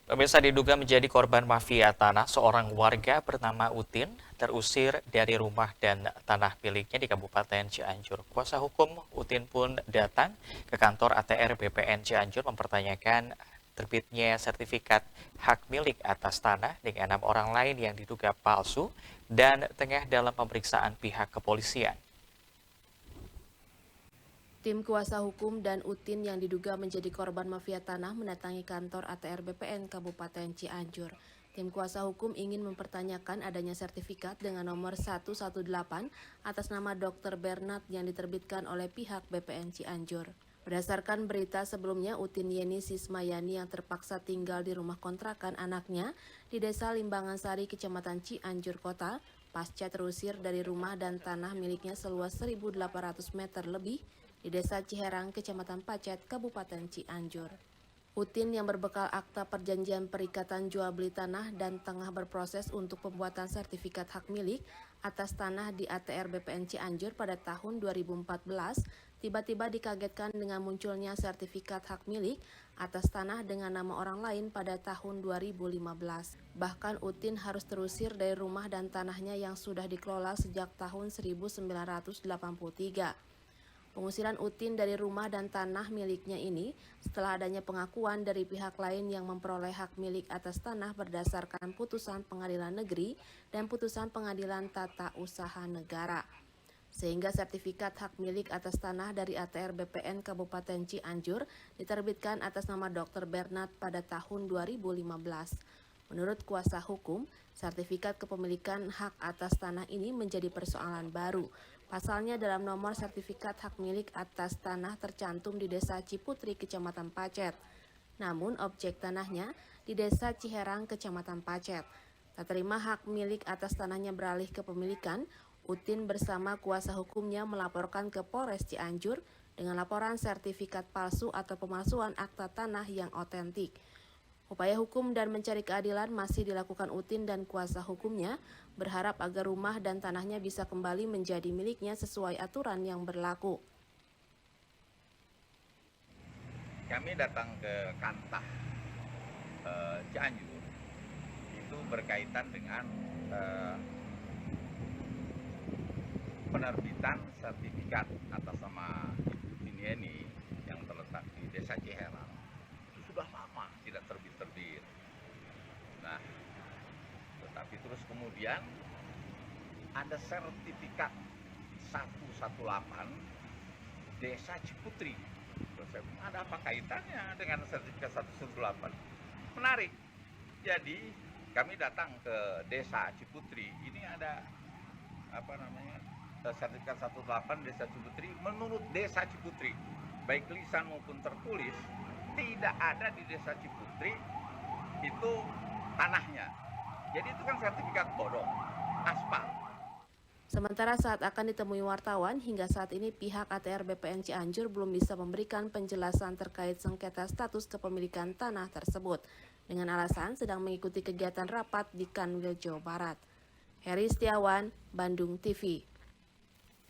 Pemirsa, diduga menjadi korban mafia tanah, seorang warga bernama Utin terusir dari rumah dan tanah miliknya di Kabupaten Cianjur. Kuasa hukum Utin pun datang ke kantor ATR BPN Cianjur mempertanyakan terbitnya sertifikat hak milik atas tanah dengan 6 orang lain yang diduga palsu dan tengah dalam pemeriksaan pihak kepolisian. Tim kuasa hukum dan Utin yang diduga menjadi korban mafia tanah mendatangi kantor ATR BPN Kabupaten Cianjur. Tim kuasa hukum ingin mempertanyakan adanya sertifikat dengan nomor 118 atas nama Dr. Bernard yang diterbitkan oleh pihak BPN Cianjur. Berdasarkan berita sebelumnya, Utin Yeni Sismayani yang terpaksa tinggal di rumah kontrakan anaknya di Desa Limbangan Sari, Kecamatan Cianjur Kota, pasca terusir dari rumah dan tanah miliknya seluas 1.800 meter lebih di Desa Ciherang, Kecamatan Pacet, Kabupaten Cianjur. Utin yang berbekal akta perjanjian perikatan jual beli tanah dan tengah berproses untuk pembuatan sertifikat hak milik atas tanah di ATR BPN Cianjur pada tahun 2014, tiba-tiba dikagetkan dengan munculnya sertifikat hak milik atas tanah dengan nama orang lain pada tahun 2015. Bahkan Utin harus terusir dari rumah dan tanahnya yang sudah dikelola sejak tahun 1983. Pengusiran Utin dari rumah dan tanah miliknya ini setelah adanya pengakuan dari pihak lain yang memperoleh hak milik atas tanah berdasarkan putusan pengadilan negeri dan putusan pengadilan tata usaha negara. Sehingga sertifikat hak milik atas tanah dari ATR BPN Kabupaten Cianjur diterbitkan atas nama Dr. Bernard pada tahun 2015. Menurut kuasa hukum, sertifikat kepemilikan hak atas tanah ini menjadi persoalan baru. Pasalnya dalam nomor sertifikat hak milik atas tanah tercantum di Desa Ciputri, Kecamatan Pacet. Namun objek tanahnya di Desa Ciherang, Kecamatan Pacet. Tak terima hak milik atas tanahnya beralih ke pemilikan, Utin bersama kuasa hukumnya melaporkan ke Polres Cianjur dengan laporan sertifikat palsu atau pemalsuan akta tanah yang otentik. Upaya hukum dan mencari keadilan masih dilakukan Utin dan kuasa hukumnya, berharap agar rumah dan tanahnya bisa kembali menjadi miliknya sesuai aturan yang berlaku. Kami datang ke Kantah Cianjur itu berkaitan dengan penerbitan sertifikat atas nama Ibu Tinieni yang terletak di Desa Ciherang. Itu sudah lama tidak terbit-terbit. Nah, tetapi terus kemudian ada sertifikat 118 Desa Ciputri. Terus saya bilang, ada apa kaitannya dengan sertifikat 118? Menarik. Jadi kami datang ke Desa Ciputri. Ini ada sertifikat 118 Desa Ciputri. Menurut Desa Ciputri, baik lisan maupun tertulis, tidak ada di Desa Ciputri itu tanahnya. Jadi itu kan sertifikat bodong, aspal. Sementara saat akan ditemui wartawan, hingga saat ini pihak ATR BPN Cianjur belum bisa memberikan penjelasan terkait sengketa status kepemilikan tanah tersebut, dengan alasan sedang mengikuti kegiatan rapat di Kanwil, Jawa Barat. Heri Setiawan, Bandung TV.